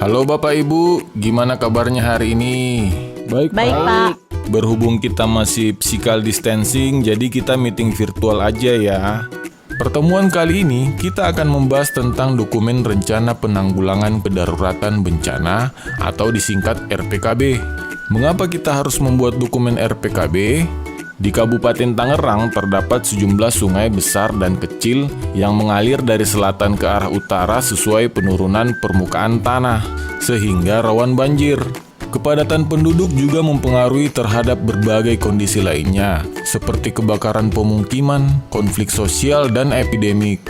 Halo Bapak Ibu, gimana kabarnya hari ini? Baik, Pak. Berhubung kita masih physical distancing, jadi kita meeting virtual aja ya. Pertemuan kali ini kita akan membahas tentang dokumen Rencana Penanggulangan Kedaruratan Bencana atau disingkat RPKB. Mengapa kita harus membuat dokumen RPKB? Di Kabupaten Tangerang terdapat sejumlah sungai besar dan kecil yang mengalir dari selatan ke arah utara sesuai penurunan permukaan tanah, sehingga rawan banjir. Kepadatan penduduk juga mempengaruhi terhadap berbagai kondisi lainnya, seperti kebakaran pemukiman, konflik sosial, dan epidemik.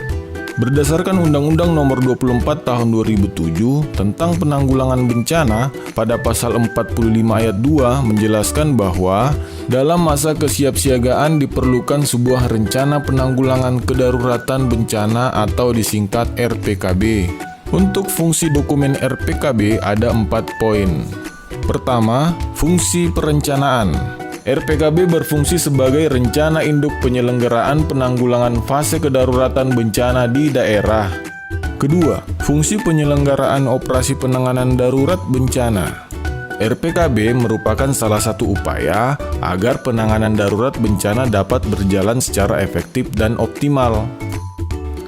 Berdasarkan Undang-Undang Nomor 24 Tahun 2007 tentang Penanggulangan Bencana, pada pasal 45 ayat 2 menjelaskan bahwa dalam masa kesiapsiagaan diperlukan sebuah rencana penanggulangan kedaruratan bencana atau disingkat RPKB. Untuk fungsi dokumen RPKB ada 4 poin. Pertama, fungsi perencanaan. RPKB berfungsi sebagai rencana induk penyelenggaraan penanggulangan fase kedaruratan bencana di daerah. Kedua, fungsi penyelenggaraan operasi penanganan darurat bencana. RPKB merupakan salah satu upaya agar penanganan darurat bencana dapat berjalan secara efektif dan optimal.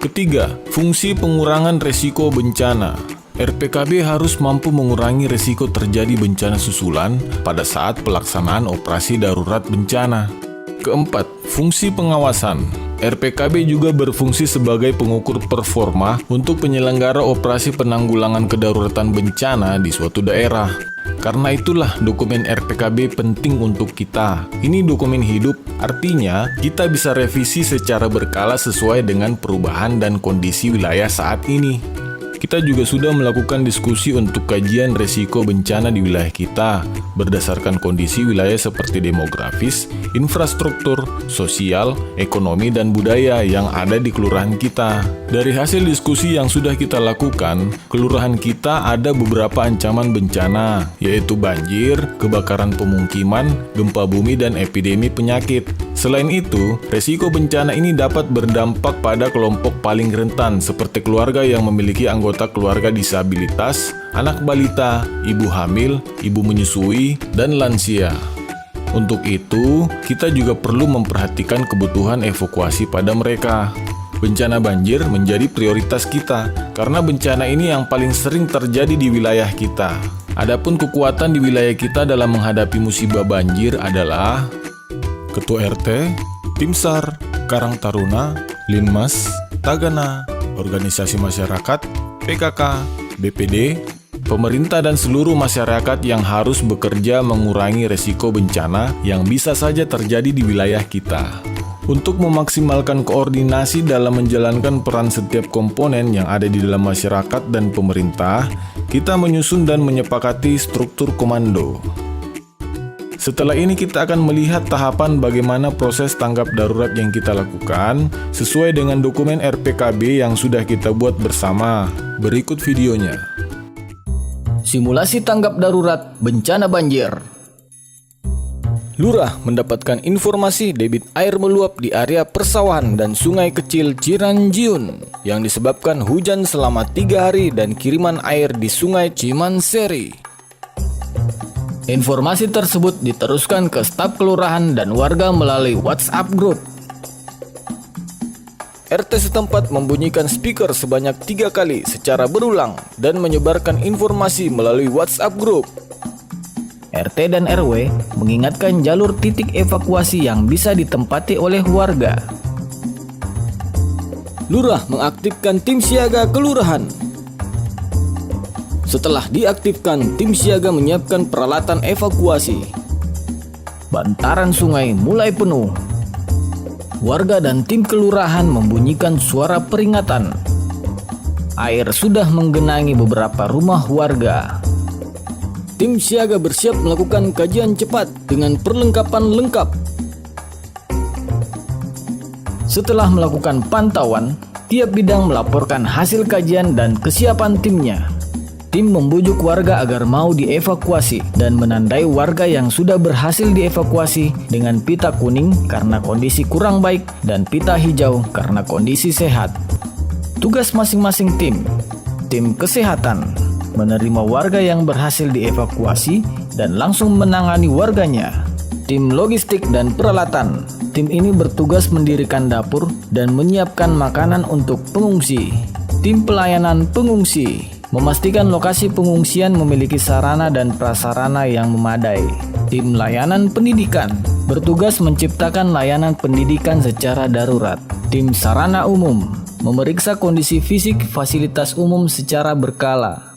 Ketiga, fungsi pengurangan resiko bencana. RPKB harus mampu mengurangi risiko terjadi bencana susulan pada saat pelaksanaan operasi darurat bencana. Keempat, fungsi pengawasan. RPKB juga berfungsi sebagai pengukur performa untuk penyelenggara operasi penanggulangan kedaruratan bencana di suatu daerah. Karena itulah dokumen RPKB penting untuk kita. Ini dokumen hidup, artinya kita bisa revisi secara berkala sesuai dengan perubahan dan kondisi wilayah saat ini. Kita juga sudah melakukan diskusi untuk kajian risiko bencana di wilayah kita berdasarkan kondisi wilayah seperti demografis, infrastruktur, sosial, ekonomi, dan budaya yang ada di kelurahan kita. Dari hasil diskusi yang sudah kita lakukan, kelurahan kita ada beberapa ancaman bencana, yaitu banjir, kebakaran pemukiman, gempa bumi, dan epidemi penyakit. Selain itu, risiko bencana ini dapat berdampak pada kelompok paling rentan seperti keluarga yang memiliki anggota keluarga disabilitas, anak balita, ibu hamil, ibu menyusui, dan lansia. Untuk itu, kita juga perlu memperhatikan kebutuhan evakuasi pada mereka. Bencana banjir menjadi prioritas kita, karena bencana ini yang paling sering terjadi di wilayah kita. Adapun kekuatan di wilayah kita dalam menghadapi musibah banjir adalah Ketua RT, Tim SAR, Karang Taruna, Linmas, Tagana, organisasi masyarakat, PKK, BPD, pemerintah dan seluruh masyarakat yang harus bekerja mengurangi resiko bencana yang bisa saja terjadi di wilayah kita. Untuk memaksimalkan koordinasi dalam menjalankan peran setiap komponen yang ada di dalam masyarakat dan pemerintah, kita menyusun dan menyepakati struktur komando. Setelah ini kita akan melihat tahapan bagaimana proses tanggap darurat yang kita lakukan sesuai dengan dokumen RPKB yang sudah kita buat bersama. Berikut videonya. Simulasi tanggap darurat bencana banjir. Lurah mendapatkan informasi debit air meluap di area persawahan dan sungai kecil Ciranjiun yang disebabkan hujan selama 3 hari dan kiriman air di sungai Cimanseri. Informasi tersebut diteruskan ke staf kelurahan dan warga melalui WhatsApp group. RT setempat membunyikan speaker sebanyak 3 kali secara berulang dan menyebarkan informasi melalui WhatsApp group. RT dan RW mengingatkan jalur titik evakuasi yang bisa ditempati oleh warga. Lurah mengaktifkan tim siaga kelurahan. Setelah diaktifkan, tim siaga menyiapkan peralatan evakuasi. Bantaran sungai mulai penuh. Warga dan tim kelurahan membunyikan suara peringatan. Air sudah menggenangi beberapa rumah warga. Tim siaga bersiap melakukan kajian cepat dengan perlengkapan lengkap. Setelah melakukan pantauan, tiap bidang melaporkan hasil kajian dan kesiapan timnya. Tim membujuk warga agar mau dievakuasi dan menandai warga yang sudah berhasil dievakuasi dengan pita kuning karena kondisi kurang baik dan pita hijau karena kondisi sehat. Tugas masing-masing tim. Tim kesehatan menerima warga yang berhasil dievakuasi dan langsung menangani warganya. Tim logistik dan peralatan. Tim ini bertugas mendirikan dapur dan menyiapkan makanan untuk pengungsi. Tim pelayanan pengungsi memastikan lokasi pengungsian memiliki sarana dan prasarana yang memadai. Tim layanan pendidikan bertugas menciptakan layanan pendidikan secara darurat. Tim sarana umum memeriksa kondisi fisik fasilitas umum secara berkala.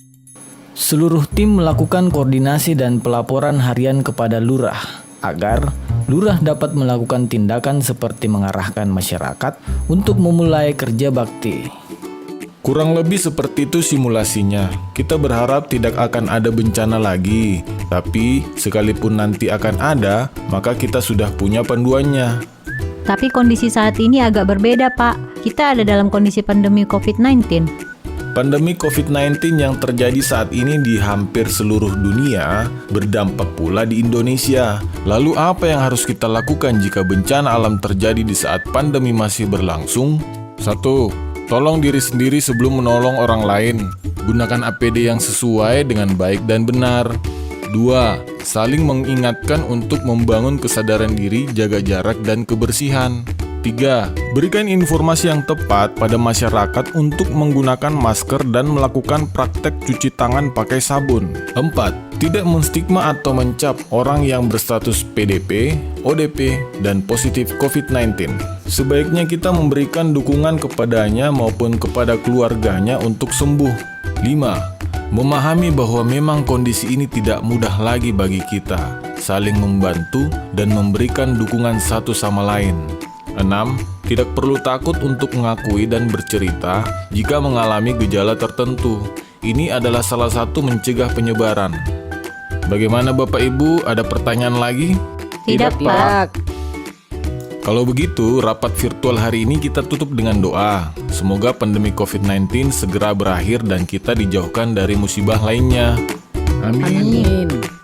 Seluruh tim melakukan koordinasi dan pelaporan harian kepada lurah agar lurah dapat melakukan tindakan seperti mengarahkan masyarakat untuk memulai kerja bakti. Kurang lebih seperti itu simulasinya. Kita berharap tidak akan ada bencana lagi, tapi sekalipun nanti akan ada, maka kita sudah punya panduannya. Tapi kondisi saat ini agak berbeda, Pak. Kita ada dalam kondisi pandemi COVID-19. Pandemi COVID-19 yang terjadi saat ini di hampir seluruh dunia berdampak pula di Indonesia. Lalu apa yang harus kita lakukan jika bencana alam terjadi di saat pandemi masih berlangsung? 1. Tolong diri sendiri sebelum menolong orang lain. Gunakan APD yang sesuai dengan baik dan benar. 2. Saling mengingatkan untuk membangun kesadaran diri, jaga jarak, dan kebersihan. 3. Berikan informasi yang tepat pada masyarakat untuk menggunakan masker dan melakukan praktek cuci tangan pakai sabun. 4. Tidak menstigma atau mencap orang yang berstatus PDP, ODP, dan positif COVID-19. Sebaiknya kita memberikan dukungan kepadanya maupun kepada keluarganya untuk sembuh. 5. Memahami bahwa memang kondisi ini tidak mudah lagi bagi kita, saling membantu dan memberikan dukungan satu sama lain. 6. Tidak perlu takut untuk mengakui dan bercerita jika mengalami gejala tertentu. Ini adalah salah satu mencegah penyebaran. Bagaimana Bapak Ibu, ada pertanyaan lagi? Tidak, Pak. Kalau begitu, rapat virtual hari ini kita tutup dengan doa. Semoga pandemi COVID-19 segera berakhir dan kita dijauhkan dari musibah lainnya. Amin. Amin.